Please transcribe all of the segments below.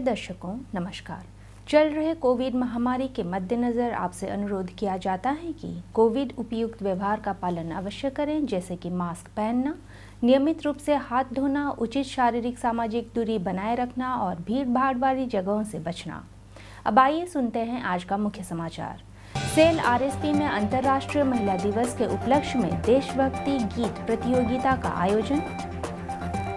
दर्शकों नमस्कार। चल रहे कोविड महामारी के मद्देनज़र आपसे अनुरोध किया जाता है कि कोविड उपयुक्त व्यवहार का पालन अवश्य करें, जैसे कि मास्क पहनना, नियमित रूप से हाथ धोना, उचित शारीरिक सामाजिक दूरी बनाए रखना और भीड़ भाड़ वाली जगहों से बचना। अब आइए सुनते हैं आज का मुख्य समाचार। सेल आरएसपी में अंतर्राष्ट्रीय महिला दिवस के उपलक्ष्य में देशभक्ति गीत प्रतियोगिता का आयोजन।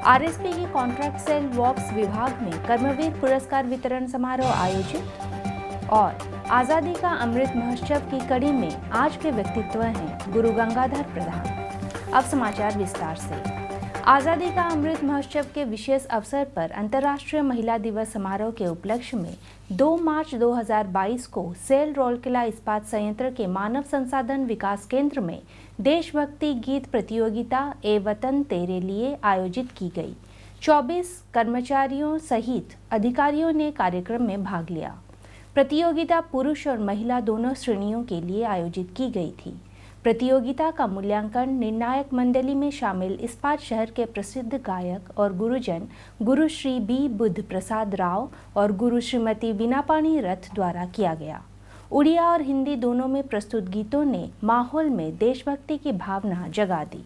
आरएसपी के कॉन्ट्रैक्ट सेल वॉक्स विभाग में कर्मवीर पुरस्कार वितरण समारोह आयोजित। और आज़ादी का अमृत महोत्सव की कड़ी में आज के व्यक्तित्व हैं गुरु गंगाधर प्रधान। अब समाचार विस्तार से। आज़ादी का अमृत महोत्सव के विशेष अवसर पर अंतर्राष्ट्रीय महिला दिवस समारोह के उपलक्ष्य में 2 मार्च 2022 को सेल राउरकेला इस्पात संयंत्र के मानव संसाधन विकास केंद्र में देशभक्ति गीत प्रतियोगिता ए वतन तेरे लिए आयोजित की गई। 24 कर्मचारियों सहित अधिकारियों ने कार्यक्रम में भाग लिया। प्रतियोगिता पुरुष और महिला दोनों श्रेणियों के लिए आयोजित की गई थी। प्रतियोगिता का मूल्यांकन निर्णायक मंडली में शामिल इस्पात शहर के प्रसिद्ध गायक और गुरुजन गुरु श्री बी बुद्ध प्रसाद राव और गुरु श्रीमती वीणापाणी रथ द्वारा किया गया। उड़िया और हिंदी दोनों में प्रस्तुत गीतों ने माहौल में देशभक्ति की भावना जगा दी।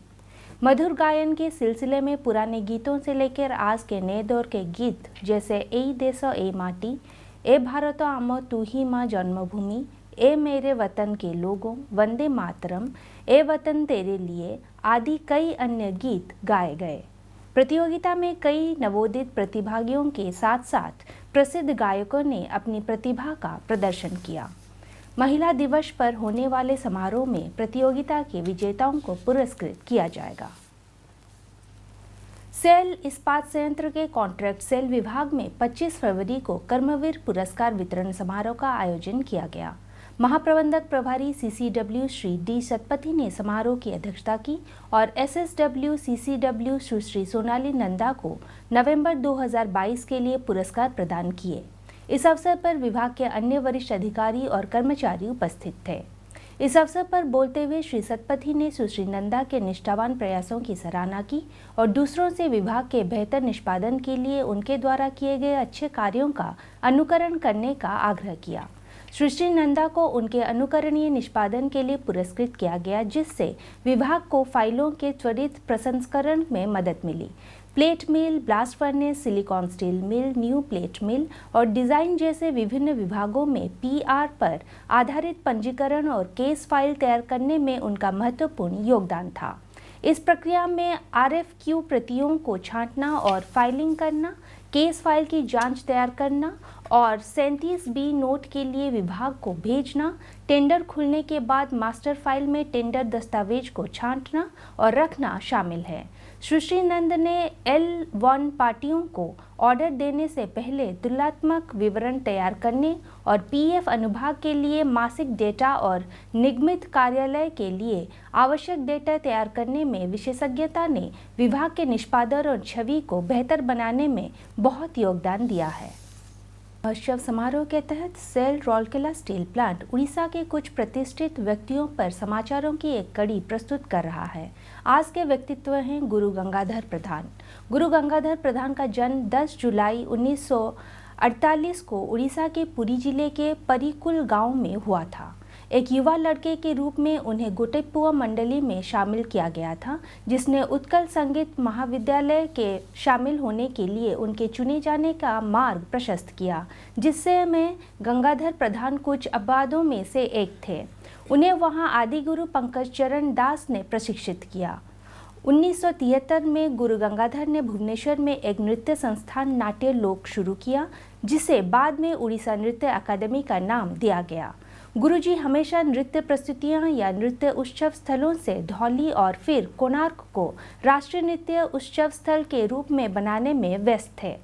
मधुर गायन के सिलसिले में पुराने गीतों से लेकर आज के नए दौर के गीत जैसे ए देश ए माटी, ए भारत आम तू ही माँ जन्मभूमि, ए मेरे वतन के लोगों, वंदे मातरम, ए वतन तेरे लिए आदि कई अन्य गीत गाए गए। प्रतियोगिता में कई नवोदित प्रतिभागियों के साथ साथ प्रसिद्ध गायकों ने अपनी प्रतिभा का प्रदर्शन किया। महिला दिवस पर होने वाले समारोह में प्रतियोगिता के विजेताओं को पुरस्कृत किया जाएगा। सेल इस्पात संयंत्र के कॉन्ट्रैक्ट सेल विभाग में 25 फरवरी को कर्मवीर पुरस्कार वितरण समारोह का आयोजन किया गया। महाप्रबंधक प्रभारी सीसीडब्ल्यू श्री डी सतपथी ने समारोह की अध्यक्षता की और एसएसडब्ल्यू सीसीडब्ल्यू सुश्री सोनाली नंदा को नवंबर 2022 के लिए पुरस्कार प्रदान किए। इस अवसर पर विभाग के अन्य वरिष्ठ अधिकारी और कर्मचारी उपस्थित थे। इस अवसर पर बोलते हुए श्री सतपथी ने सुश्री नंदा के निष्ठावान प्रयासों की सराहना की और दूसरों से विभाग के बेहतर निष्पादन के लिए उनके द्वारा किए गए अच्छे कार्यों का अनुकरण करने का आग्रह किया। सुश्री नंदा को उनके अनुकरणीय निष्पादन के लिए पुरस्कृत किया गया, जिससे विभाग को फाइलों के त्वरित प्रसंस्करण में मदद मिली। Plate mill, blast furnace, silicon steel mill, new plate mill और डिज़ाइन जैसे विभिन्न विभागों में पीआर पर आधारित पंजीकरण और केस फाइल तैयार करने में उनका महत्वपूर्ण योगदान था। इस प्रक्रिया में आरएफक्यू प्रतियों को छांटना और फाइलिंग करना, केस फाइल की जांच तैयार करना और 37B नोट के लिए विभाग को भेजना, टेंडर खुलने के बाद मास्टर फाइल में टेंडर दस्तावेज को छांटना और रखना शामिल है। सुश्री नंद ने L1 पार्टियों को ऑर्डर देने से पहले तुलनात्मक विवरण तैयार करने और पीएफ अनुभाग के लिए मासिक डेटा और निगमित कार्यालय के लिए आवश्यक डेटा तैयार करने में विशेषज्ञता ने विभाग के निष्पादन और छवि को बेहतर बनाने में बहुत योगदान दिया है। महोत्सव समारोह के तहत SAIL Rourkela steel plant Orissa के कुछ प्रतिष्ठित व्यक्तियों पर समाचारों की एक कड़ी प्रस्तुत कर रहा है। आज के व्यक्तित्व हैं गुरु गंगाधर प्रधान। गुरु गंगाधर प्रधान का जन्म 10 जुलाई 1948 को उड़ीसा के पुरी जिले के परिकुल गांव में हुआ था। एक युवा लड़के के रूप में उन्हें गोटेपुआ मंडली में शामिल किया गया था, जिसने उत्कल संगीत महाविद्यालय के शामिल होने के लिए उनके चुने जाने का मार्ग प्रशस्त किया, जिससे में गंगाधर प्रधान कुछ अबादों में से एक थे। उन्हें वहां आदि गुरु पंकज चरण दास ने प्रशिक्षित किया। 1973 में गुरु गंगाधर ने भुवनेश्वर में एक नृत्य संस्थान नाट्य लोक शुरू किया, जिसे बाद में उड़ीसा नृत्य अकादमी का नाम दिया गया। गुरुजी हमेशा नृत्य प्रस्तुतियां या नृत्य उत्सव स्थलों से धौली और फिर कोणार्क को राष्ट्रीय नृत्य उत्सव स्थल के रूप में बनाने में व्यस्त थे।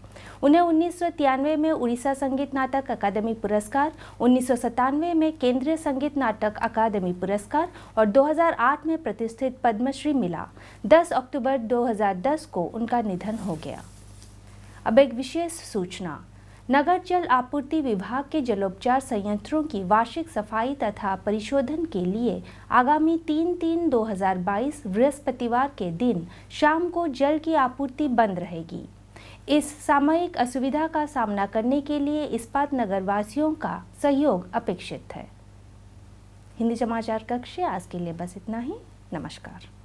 उन्हें 1993 में उड़ीसा संगीत नाटक अकादमी पुरस्कार, 1997 में केंद्रीय संगीत नाटक अकादमी पुरस्कार और 2008 में प्रतिष्ठित पद्मश्री मिला। 10 अक्टूबर 2010 को उनका निधन हो गया। अब एक विशेष सूचना। नगर जल आपूर्ति विभाग के जलोपचार संयंत्रों की वार्षिक सफाई तथा परिशोधन के लिए आगामी 3/3/2022 बृहस्पतिवार के दिन शाम को जल की आपूर्ति बंद रहेगी। इस सामयिक असुविधा का सामना करने के लिए इस्पात नगर वासियों का सहयोग अपेक्षित है। हिंदी समाचार कक्ष से आज के लिए बस इतना ही। नमस्कार।